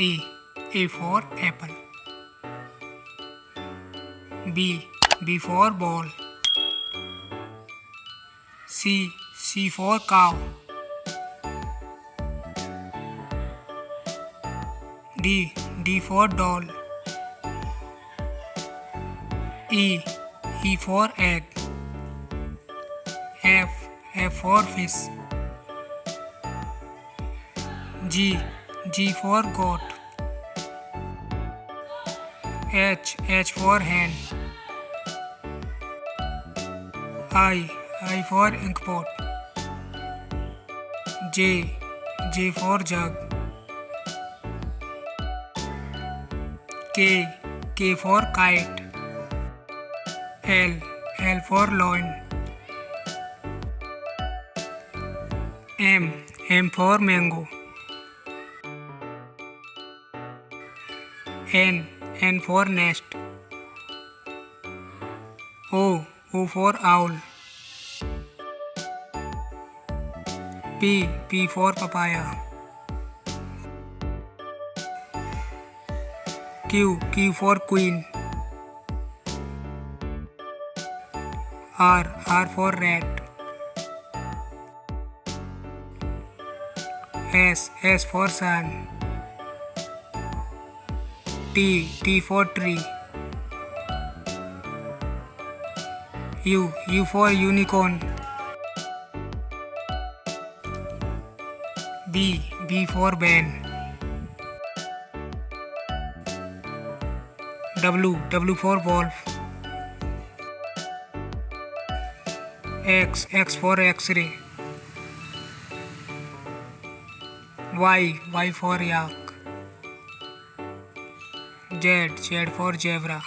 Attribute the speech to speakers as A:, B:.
A: A for apple. B for ball. C for cow. D for doll. E for egg. F for fish. G for goat. H for hen. I for ink pot. J for jug. K for kite. L for loin. M for mango. N for nest. O for owl. P for papaya. Q for queen. R for rat. S for sun. T for tree. U for unicorn. B for ban. W for wolf. X for X-ray. Y for yak. Z for zebra.